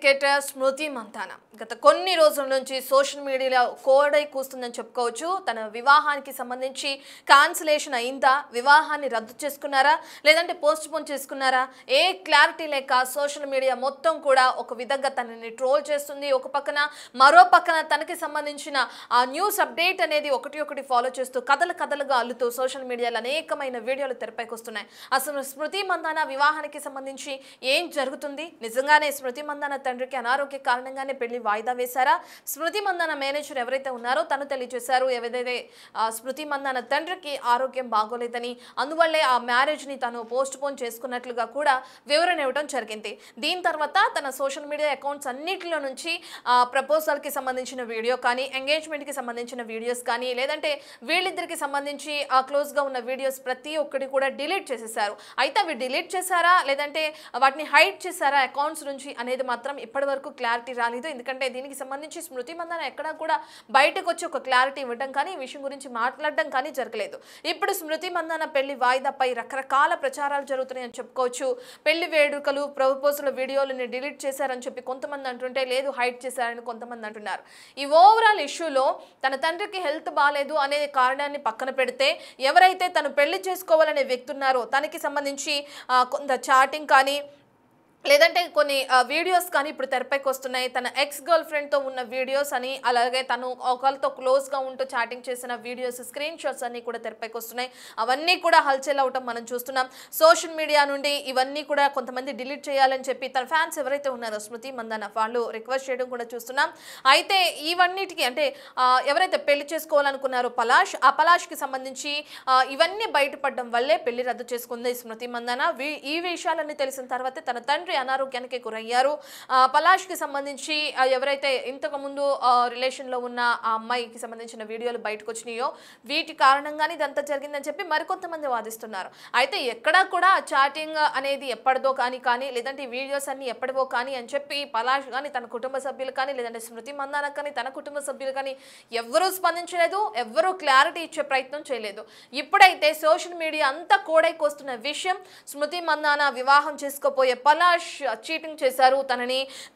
Cricketer స్మృతి మందాన గత కొన్ని రోజుల నుంచి సోషల్ మీడియాలో కోడై కూస్తుందని చెప్పుకోవచ్చు. తన వివాహానికి సంబంధించి క్యాన్సిలేషన్ అయిందా, వివాహాన్ని రద్దు చేసుకున్నారా, లేదంటే పోస్ట్ పోన్ చేసుకున్నారా, ఏ క్లారిటీ లేక సోషల్ మీడియా మొత్తం కూడా ఒక విధంగా తనని ట్రోల్ చేస్తుంది. ఒక పక్కన మరో పక్కన తనకి సంబంధించిన ఆ న్యూస్ అప్డేట్ అనేది ఒకటి ఫాలో చేస్తూ కథలుగా అల్లుతూ సోషల్ మీడియాలో అనేకమైన వీడియోలు తెరపైకి వస్తున్నాయి. అసలు స్మృతి మందాన వివాహానికి సంబంధించి ఏం జరుగుతుంది? నిజంగానే స్మృతి మందాన తండ్రికి అనారోగ్య కారణంగానే పెళ్లి వాయిదా వేశారా? స్మృతి మందాన మేనేజర్ ఎవరైతే ఉన్నారో తను తెలియజేశారు, ఏదైతే స్మృతి మందాన తండ్రికి ఆరోగ్యం బాగోలేదని, అందువల్లే ఆ మ్యారేజ్ ని తను పోస్ట్ పోన్ చేసుకున్నట్లుగా కూడా వివరణ ఇవ్వడం జరిగింది. దీని తర్వాత తన సోషల్ మీడియా అకౌంట్స్ అన్నిటిలో నుంచి ప్రపోజల్ కి సంబంధించిన వీడియో కానీ, ఎంగేజ్మెంట్ కి సంబంధించిన వీడియోస్ కానీ, లేదంటే వీళ్ళిద్దరికి సంబంధించి క్లోజ్ గా ఉన్న వీడియోస్ ప్రతి ఒక్కటి కూడా డిలీట్ చేసేసారు. అయితే అవి డిలీట్ చేశారా లేదంటే వాటిని హైడ్ చేశారా అకౌంట్స్ నుంచి అనేది మాత్రం ఇప్పటి వరకు క్లారిటీ రాలేదు. ఎందుకంటే దీనికి సంబంధించి స్మృతి మందాన ఎక్కడా కూడా బయటకు వచ్చి ఒక క్లారిటీ ఇవ్వడం కానీ, ఈ విషయం గురించి మాట్లాడడం కానీ జరగలేదు. ఇప్పుడు స్మృతి మందాన పెళ్లి వాయిదాపై రకరకాల ప్రచారాలు జరుగుతున్నాయని చెప్పుకోవచ్చు. పెళ్లి వేడుకలు, ప్రపోజల్ వీడియోలని డిలీట్ చేశారని చెప్పి కొంతమంది అంటుంటే, లేదు హైడ్ చేశారని కొంతమంది అంటున్నారు. ఈ ఓవరాల్ ఇష్యూలో తన తండ్రికి హెల్త్ బాగాలేదు అనే కారణాన్ని పక్కన పెడితే, ఎవరైతే తను పెళ్లి చేసుకోవాలనే వ్యక్తి ఉన్నారో తనకి సంబంధించి కొంత చాటింగ్ కానీ, లేదంటే కొన్ని వీడియోస్ కానీ ఇప్పుడు తెరపైకి వస్తున్నాయి. తన ఎక్స్ గర్ల్ ఫ్రెండ్తో ఉన్న వీడియోస్ అని, అలాగే తను ఒకరితో క్లోజ్గా ఉంటూ చాటింగ్ చేసిన వీడియోస్, స్క్రీన్ షాట్స్ అన్నీ కూడా తెరపైకి వస్తున్నాయి. అవన్నీ కూడా హల్చల్ అవటం మనం చూస్తున్నాం. సోషల్ మీడియా నుండి ఇవన్నీ కూడా కొంతమంది డిలీట్ చేయాలని చెప్పి తన ఫ్యాన్స్ ఎవరైతే ఉన్నారో స్మృతి మందాన వాళ్ళు రిక్వెస్ట్ చేయడం కూడా చూస్తున్నాం. అయితే ఇవన్నిటికీ అంటే ఎవరైతే పెళ్లి చేసుకోవాలనుకున్నారో పలాష్, ఆ పలాష్కి సంబంధించి ఇవన్నీ బయటపడడం వల్లే పెళ్లి రద్దు చేసుకుంది స్మృతి మందాన. ఈ విషయాలన్నీ తెలిసిన తర్వాత తన తండ్రి అనారోగ్యానికి గురయ్యారు. పలాష్కి సంబంధించి ఎవరైతే ఇంతకు ముందు రిలేషన్లో ఉన్న ఆ అమ్మాయికి సంబంధించిన వీడియోలు బయటకు వచ్చినాయో వీటి కారణంగానే ఇదంతా జరిగిందని చెప్పి మరికొంతమంది వాదిస్తున్నారు. అయితే ఎక్కడా కూడా చాటింగ్ అనేది ఎప్పటిదో కానీ లేదంటే ఈ వీడియోస్ అన్ని ఎప్పటివో కానీ అని చెప్పి పలాష్ కానీ, తన కుటుంబ సభ్యులు కానీ, లేదంటే స్మృతి మందాన కానీ, తన కుటుంబ సభ్యులు కానీ ఎవ్వరూ స్పందించలేదు, ఎవ్వరూ క్లారిటీ ఇచ్చే ప్రయత్నం చేయలేదు. ఇప్పుడైతే సోషల్ మీడియా అంతా కోడైకొస్తున్న విషయం, స్మృతి మందాన వివాహం చేసుకోపోయే పలాష్ చీటింగ్ చేశారు,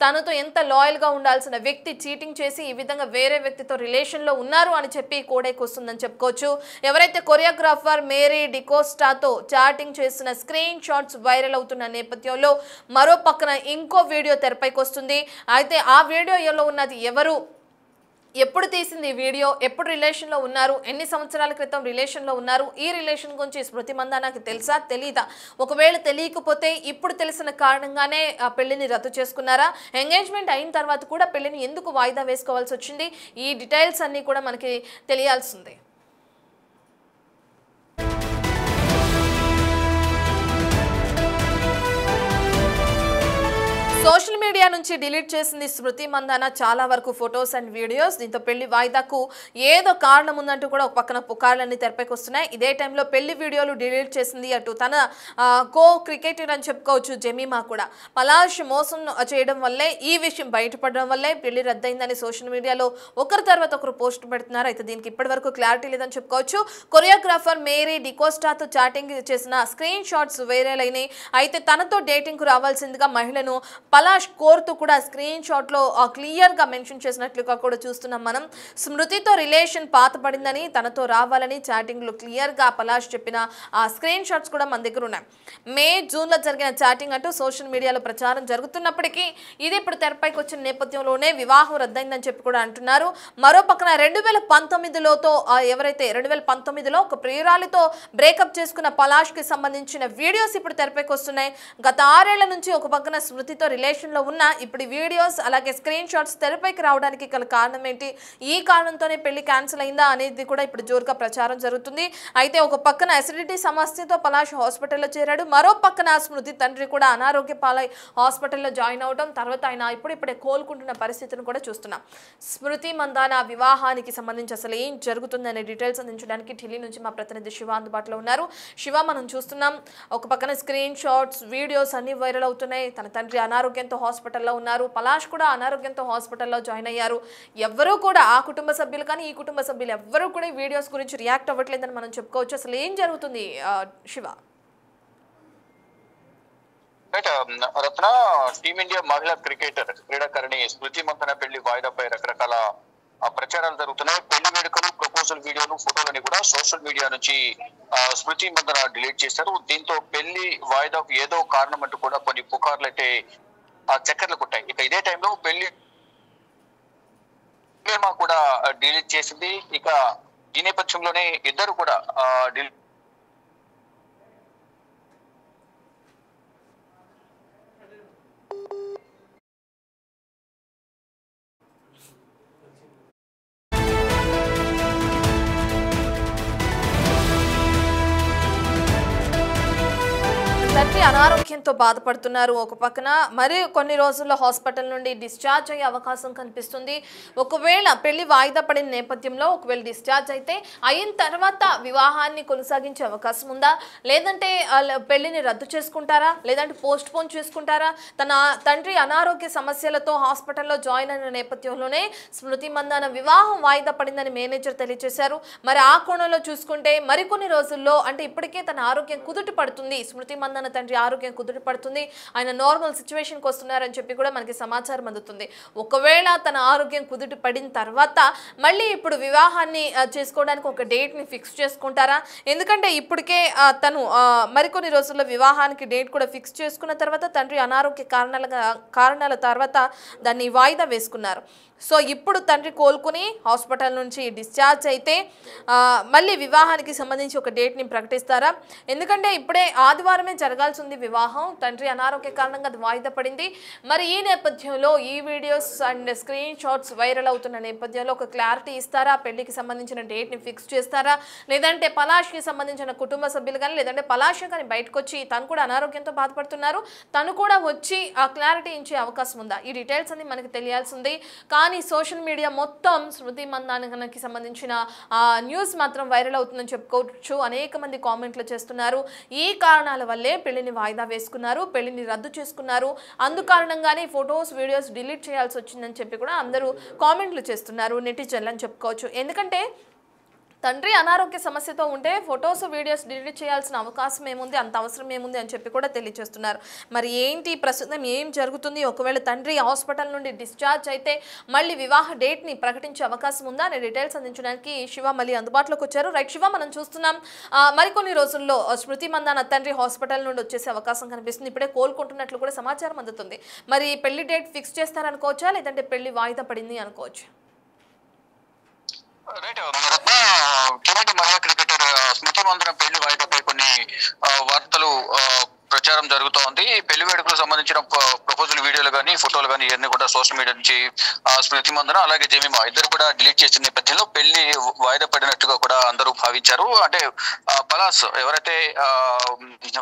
తనతో ఎంత లాయల్ గా ఉండాల్సిన వ్యక్తి చీటింగ్ చేసి ఈ విధంగా వేరే వ్యక్తితో రిలేషన్ లో ఉన్నారు అని చెప్పి కోడైకొస్తుందని చెప్పుకోవచ్చు. ఎవరైతే కొరియోగ్రాఫర్ మేరీ డికోస్టాతో చాటింగ్ చేసిన స్క్రీన్ షాట్స్ వైరల్ అవుతున్న నేపథ్యంలో మరో పక్కన ఇంకో వీడియో తెరపైకి వస్తుంది. అయితే ఆ వీడియోలో ఉన్నది ఎవరు, ఎప్పుడు తీసింది ఈ వీడియో, ఎప్పుడు రిలేషన్లో ఉన్నారు, ఎన్ని సంవత్సరాల క్రితం రిలేషన్లో ఉన్నారు, ఈ రిలేషన్ గురించి స్మృతి మందానకి తెలుసా తెలీదా, ఒకవేళ తెలియకపోతే ఇప్పుడు తెలిసిన కారణంగానే ఆ పెళ్లిని రద్దు చేసుకున్నారా, ఎంగేజ్మెంట్ అయిన తర్వాత కూడా పెళ్లిని ఎందుకు వాయిదా వేసుకోవాల్సి వచ్చింది, ఈ డీటెయిల్స్ అన్నీ కూడా మనకి తెలియాల్సిందే. సోషల్ మీడియా నుంచి డిలీట్ చేసింది స్మృతి మందాన చాలా వరకు ఫొటోస్ అండ్ వీడియోస్. దీంతో పెళ్లి వాయిదాకు ఏదో కారణం ఉందంటూ కూడా ఒక పక్కన పుకార్లన్నీ తెరపైకి వస్తున్నాయి. ఇదే టైంలో పెళ్లి వీడియోలు డిలీట్ చేసింది అటు తన కో క్రికెటర్ అని చెప్పుకోవచ్చు జమీమా కూడా. పలాష్ మోసం చేయడం వల్లే, ఈ విషయం బయటపడడం వల్లే పెళ్లి రద్దయిందని సోషల్ మీడియాలో ఒకరి తర్వాత ఒకరు పోస్ట్ పెడుతున్నారు. అయితే దీనికి ఇప్పటి వరకు క్లారిటీ లేదని చెప్పుకోవచ్చు. కొరియోగ్రాఫర్ మేరీ డికోస్టాతో చాటింగ్ చేసిన స్క్రీన్ షాట్స్ వైరల్ అయినాయి. అయితే తనతో డేటింగ్ కు రావాల్సిందిగా మహిళను పలాష్ కోరుతూ కూడా స్క్రీన్ షాట్ లో క్లియర్ గా మెన్షన్ చేసినట్లుగా కూడా చూస్తున్నాం మనం. స్మృతితో రిలేషన్ పాతపడిందని, తనతో రావాలని చాటింగ్ లో క్లియర్ గా పలాష్ చెప్పిన ఆ స్క్రీన్ షాట్స్ కూడా మన దగ్గర ఉన్నాయి. మే, జూన్ లో జరిగిన చాటింగ్ అంటూ సోషల్ మీడియాలో ప్రచారం జరుగుతున్నప్పటికీ ఇది ఇప్పుడు తెరపైకి వచ్చిన నేపథ్యంలోనే వివాహం రద్దయిందని చెప్పి కూడా అంటున్నారు. మరో పక్కన 2019లో ఎవరైతే 2019లో ఒక ప్రియురాలితో బ్రేకప్ చేసుకున్న పలాష్ కి సంబంధించిన వీడియోస్ ఇప్పుడు తెరపైకి వస్తున్నాయి. గత 6 ఏళ్ల నుంచి ఒక పక్కన స్మృతితో రిలేషన్ లో ఉన్న ఇప్పుడు వీడియోస్ అలాగే స్క్రీన్ షాట్స్ తెరపైకి రావడానికి గల కారణం ఏంటి, ఈ కారణంతోనే పెళ్లి క్యాన్సిల్ అయిందా అనేది కూడా ఇప్పుడు జోరుగా ప్రచారం జరుగుతుంది. అయితే ఒక పక్కన అసిడిటీ సమస్యతో పలాష్ హాస్పిటల్లో చేరాడు, మరో పక్కన స్మృతి తండ్రి కూడా అనారోగ్య పాలై హాస్పిటల్లో జాయిన్ అవడం, తర్వాత ఆయన ఇప్పుడిప్పుడే కోలుకుంటున్న పరిస్థితిని కూడా చూస్తున్నాం. స్మృతి మందాన వివాహానికి సంబంధించి అసలు ఏం జరుగుతుందనే డీటెయిల్స్ అందించడానికి ఢిల్లీ నుంచి మా ప్రతినిధి శివ అందుబాటులో ఉన్నారు. శివ, మనం చూస్తున్నాం ఒక పక్కన స్క్రీన్ షాట్స్ వీడియోస్ అన్ని వైరల్ అవుతున్నాయి. తన తండ్రి అనారోగ్యంతో హాస్పిటల్లో ఉన్నారు, పలాష్ కూడా అనారోగ్యంతో హాస్పిటల్లో జాయిన్ అయ్యారు. ఎవ్వరూ కూడా ఆ కుటుంబ సభ్యులు కానీ ఈ కుటుంబ సభ్యులు ఎవ్వరూ కూడా ఈ వీడియోస్ గురించి రియాక్ట్ అవ్వట్లేదని మనం చెప్పుకోవచ్చు. అసలు ఏం జరుగుతుంది శివ? రైట్ రత్న, టీమిండియా మహిళా క్రీడాకారిణి స్మృతి మంతన పెళ్లి వాయిదాపై రకరకాల ప్రచారాలు జరుగుతున్నాయి. పెళ్లి వేడుకలు, ప్రపోజల్ వీడియోలు, ఫోటోలని కూడా సోషల్ మీడియా నుంచి స్మృతి మంతన డిలీట్ చేశారు. దీంతో పెళ్లి వాయిదా ఏదో కారణం అంటూ కూడా కొన్ని పుకార్లు అయితే చక్కర్లు కొట్టాయి. ఇక ఇదే టైంలో పెళ్లి కూడా డిలీట్ చేసింది. ఇక ఈ నేపథ్యంలోనే ఇద్దరు కూడా తండ్రి అనారోగ్యంతో బాధపడుతున్నారు. ఒక పక్కన మరి కొన్ని రోజుల్లో హాస్పిటల్ నుండి డిశ్చార్జ్ అయ్యే అవకాశం కనిపిస్తుంది. ఒకవేళ పెళ్లి వాయిదా పడిన నేపథ్యంలో ఒకవేళ డిశ్చార్జ్ అయితే అయిన తర్వాత వివాహాన్ని కొనసాగించే అవకాశం ఉందా, లేదంటే పెళ్లిని రద్దు చేసుకుంటారా, లేదంటే పోస్ట్ పోన్ చేసుకుంటారా? తన తండ్రి అనారోగ్య సమస్యలతో హాస్పిటల్లో జాయిన్ అయిన నేపథ్యంలోనే స్మృతి మందాన వివాహం వాయిదా పడిందని మేనేజర్ తెలియజేశారు. మరి ఆ కోణంలో చూసుకుంటే మరికొన్ని రోజుల్లో అంటే ఇప్పటికే తన ఆరోగ్యం కుదుట పడుతుంది, స్మృతి మందాన తండ్రి ఆరోగ్యం కుదుట పడుతుంది, ఆయన నార్మల్ సిచ్యువేషన్కి వస్తున్నారని చెప్పి కూడా మనకి సమాచారం అందుతుంది. ఒకవేళ తన ఆరోగ్యం కుదుట పడిన తర్వాత మళ్ళీ ఇప్పుడు వివాహాన్ని చేసుకోవడానికి ఒక డేట్ని ఫిక్స్ చేసుకుంటారా? ఎందుకంటే ఇప్పటికే తను మరికొన్ని రోజుల్లో వివాహానికి డేట్ కూడా ఫిక్స్ చేసుకున్న తర్వాత తండ్రి అనారోగ్య కారణాల తర్వాత దాన్ని వాయిదా వేసుకున్నారు. సో ఇప్పుడు తండ్రి కోలుకుని హాస్పిటల్ నుంచి డిశ్చార్జ్ అయితే మళ్ళీ వివాహానికి సంబంధించి ఒక డేట్ని ప్రకటిస్తారా? ఎందుకంటే ఇప్పుడే ఆదివారమే జరగాల్సి ఉంది వివాహం, తండ్రి అనారోగ్య కారణంగా అది వాయిదా పడింది. మరి ఈ నేపథ్యంలో ఈ videos and screen shots viral అవుతున్న నేపథ్యంలో ఒక క్లారిటీ ఇస్తారా? పెళ్లికి సంబంధించిన డేట్ని ఫిక్స్ చేస్తారా, లేదంటే పలాష్కి సంబంధించిన కుటుంబ సభ్యులు కానీ లేదంటే పలాష్ కానీ బయటకు వచ్చి తను కూడా అనారోగ్యంతో బాధపడుతున్నారు, తను కూడా వచ్చి ఆ క్లారిటీ ఇచ్చే అవకాశం ఉందా? ఈ డీటెయిల్స్ అన్ని మనకి తెలియాల్సింది. కానీ సోషల్ మీడియా మొత్తం స్మృతి మందానకి సంబంధించిన న్యూస్ మాత్రం వైరల్ అవుతుందని చెప్పుకోవచ్చు. అనేక మంది కామెంట్లు చేస్తున్నారు. ఈ కారణాల వల్లే పెళ్లిని వాయిదా వేసుకున్నారు, పెళ్లిని రద్దు చేసుకున్నారు, అందు కారణంగానే ఫొటోస్ వీడియోస్ డిలీట్ చేయాల్సి వచ్చిందని చెప్పి కూడా అందరూ కామెంట్లు చేస్తున్నారు, నెటిజన్లు అని చెప్పుకోవచ్చు. ఎందుకంటే తండ్రి అనారోగ్య సమస్యతో ఉంటే ఫొటోస్ వీడియోస్ డిలీట్ చేయాల్సిన అవకాశం ఏముంది, అంత అవసరం ఏముంది అని చెప్పి కూడా తెలియజేస్తున్నారు. మరి ఏంటి ప్రస్తుతం ఏం జరుగుతుంది? ఒకవేళ తండ్రి హాస్పిటల్ నుండి డిశ్చార్జ్ అయితే మళ్ళీ వివాహ డేట్ని ప్రకటించే అవకాశం ఉందా అనే డీటెయిల్స్ అందించడానికి శివ మళ్ళీ అందుబాటులోకి వచ్చారు. రైట్ శివ, మనం చూస్తున్నాం మరికొన్ని రోజుల్లో స్మృతి మందాన తండ్రి హాస్పిటల్ నుండి వచ్చేసే అవకాశం కనిపిస్తుంది. ఇప్పుడే కోలుకుంటున్నట్లు కూడా సమాచారం అందుతుంది. మరి పెళ్లి డేట్ ఫిక్స్ చేస్తారనుకోవచ్చా, లేదంటే పెళ్లి వాయిదా పడింది అనుకోవచ్చు? రైట్, టీమిండియా మహిళా క్రికెటర్ స్మృతి మందన పెళ్లి వాయిదాపై కొన్ని వార్తలు ప్రచారం జరుగుతోంది. పెళ్లి వేడుకలకు సంబంధించిన ప్రపోజల్ వీడియోలు కానీ ఫోటోలు కానీ ఇవన్నీ కూడా సోషల్ మీడియా నుంచి స్మృతి మందన అలాగే జమీమా ఇద్దరు కూడా డిలీట్ చేసిన నేపథ్యంలో పెళ్లి వాయిదా పడినట్టుగా కూడా అందరూ భావించారు. అంటే పలాస్ ఎవరైతే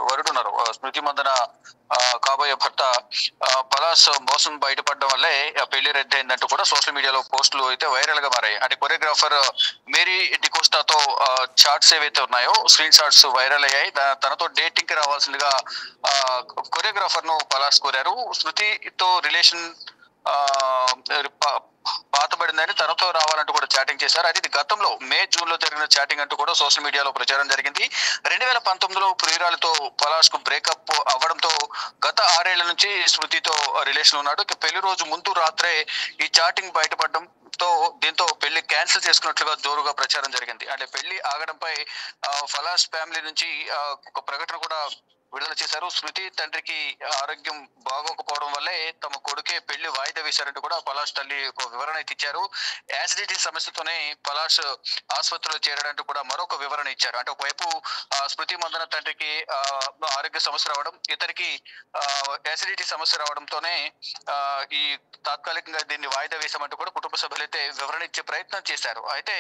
వరుడున్నారో స్మృతి మందన కాబోయే భర్త పలాస్ మోసం బయటపడడం వల్లే పెళ్లి రద్దయిందంటూ కూడా సోషల్ మీడియాలో పోస్టులు అయితే వైరల్ గా మారాయి. అంటే కొరియోగ్రాఫర్ మేరీ డికోస్టాతో చాట్స్ ఏవైతే ఉన్నాయో స్క్రీన్ షాట్స్ వైరల్ అయ్యాయి. తనతో డేటింగ్ కి రావాల్సిందిగా కొరియోగ్రాఫర్ ను పలాస్ కోరారు. స్మృతితో రిలేషన్ పాతబడిందని తనతో రావాలంటూ కూడా చాటింగ్ చేశారు. అది గతంలో మే జూన్ లో జరిగిన చాటింగ్ అంటూ కూడా సోషల్ మీడియాలో ప్రచారం జరిగింది. 2019లో ప్రియురాలతో పలాష్ కు బ్రేకప్ అవ్వడంతో గత 6 ఏళ్ల నుంచి స్మృతితో రిలేషన్ ఉన్నాడు. పెళ్లి రోజు ముందు రాత్రే ఈ చాటింగ్ బయటపడడం దీంతో పెళ్లి క్యాన్సిల్ చేసుకున్నట్లుగా జోరుగా ప్రచారం జరిగింది. అంటే పెళ్లి ఆగడంపై పలాష్ ఫ్యామిలీ నుంచి ఒక ప్రకటన కూడా విడుదల చేశారు. స్మృతి తండ్రికి ఆరోగ్యం బాగోకపోవడం వల్లే తమ కొడుకే పెళ్లి వాయిదా వేశారంటూ కూడా పలాష్ తల్లి ఒక వివరణ ఇచ్చారు. యాసిడిటీ సమస్యతోనే పలాష్ ఆసుపత్రిలో చేరడంటూ కూడా మరొక వివరణ ఇచ్చారు. అంటే ఒకవైపు స్మృతి మందన తండ్రికి ఆరోగ్య సమస్య రావడం, ఇతరికి యాసిడిటీ సమస్య రావడంతోనే ఈ తాత్కాలికంగా దీన్ని వాయిదా వేశామంటూ కూడా కుటుంబ సభ్యులైతే వివరణ ఇచ్చే ప్రయత్నం చేశారు. అయితే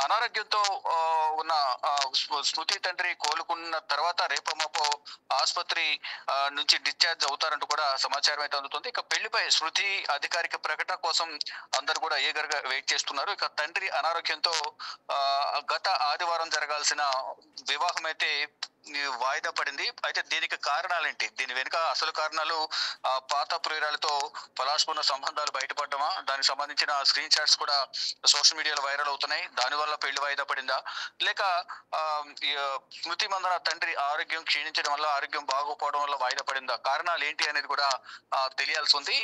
అనారోగ్యంతో ఉన్న స్మృతి తండ్రి కోలుకున్న తర్వాత రేపమాపో ఆసుపత్రి నుంచి డిశ్చార్జ్ అవుతారంటూ కూడా సమాచారం అయితే అందుతుంది. ఇక పెళ్లిపై స్మృతి అధికారిక ప్రకటన కోసం అందరు కూడా ఏగర్గా వెయిట్ చేస్తున్నారు. ఇక తండ్రి అనారోగ్యంతో గత ఆదివారం జరగాల్సిన వివాహం అయితే వాయిదా పడింది. అయితే దీనికి కారణాలేంటి, దీని వెనుక అసలు కారణాలు పాత ప్రియురాలతో పలాష్కున్న సంబంధాలు బయటపడమా, దానికి సంబంధించిన స్క్రీన్ షాట్స్ కూడా సోషల్ మీడియాలో వైరల్ అవుతున్నాయి, దానివల్ల పెళ్లి వాయిదా పడిందా, లేక స్మృతి మందన తండ్రి ఆరోగ్యం క్షీణించడం వల్ల, ఆరోగ్యం బాగోపోవడం వల్ల వాయిదా పడిందా, కారణాలు ఏంటి అనేది కూడా తెలియాల్సి ఉంది.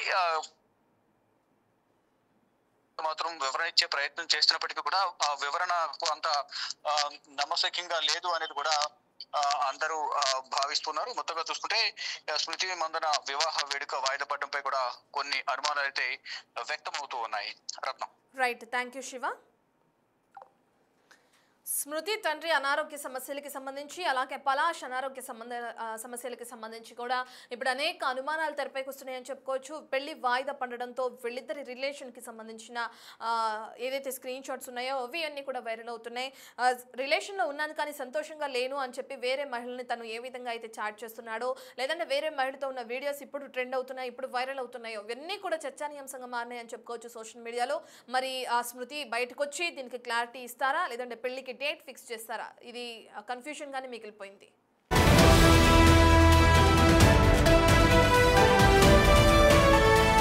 మాత్రం వివరణ ఇచ్చే ప్రయత్నం చేస్తున్నప్పటికీ కూడా ఆ వివరణకు అంత నమ్మశక్యంగా లేదు అనేది కూడా అందరూ భావిస్తున్నారు. మొత్తంగా చూసుకుంటే స్మృతి మందన వివాహ వేడుక వాయిదా పడడంపై కూడా కొన్ని అనుమానాలు అయితే వ్యక్తమవుతూ ఉన్నాయి. Ratnam. Right, thank you Shiva. Smriti తండ్రి అనారోగ్య సమస్యలకి సంబంధించి, అలాగే పలాష్ అనారోగ్య సమస్యలకి సంబంధించి కూడా ఇప్పుడు అనేక అనుమానాలు తెరపైకి వస్తున్నాయని చెప్పుకోవచ్చు. పెళ్లి వాయిదా పడడంతో వీళ్ళిద్దరి రిలేషన్కి సంబంధించిన ఏదైతే స్క్రీన్ షాట్స్ ఉన్నాయో అవి అన్నీ కూడా వైరల్ అవుతున్నాయి. రిలేషన్లో ఉన్నాను కానీ సంతోషంగా లేను అని చెప్పి వేరే మహిళని తను ఏ విధంగా అయితే చాట్ చేస్తున్నాడో, లేదంటే వేరే మహిళతో ఉన్న వీడియోస్ ఇప్పుడు ట్రెండ్ అవుతున్నాయి, ఇప్పుడు వైరల్ అవుతున్నాయో, ఇవన్నీ కూడా చర్చానీయాంశంగా మారినాయి అని చెప్పుకోవచ్చు సోషల్ మీడియాలో. మరి ఆ స్మృతి బయటకు వచ్చి దీనికి క్లారిటీ ఇస్తారా, లేదంటే పెళ్లికి డేట్ ఫిక్స్ చేస్తారా? ఇది కన్ఫ్యూజన్ గానే మిగిలిపోయింది.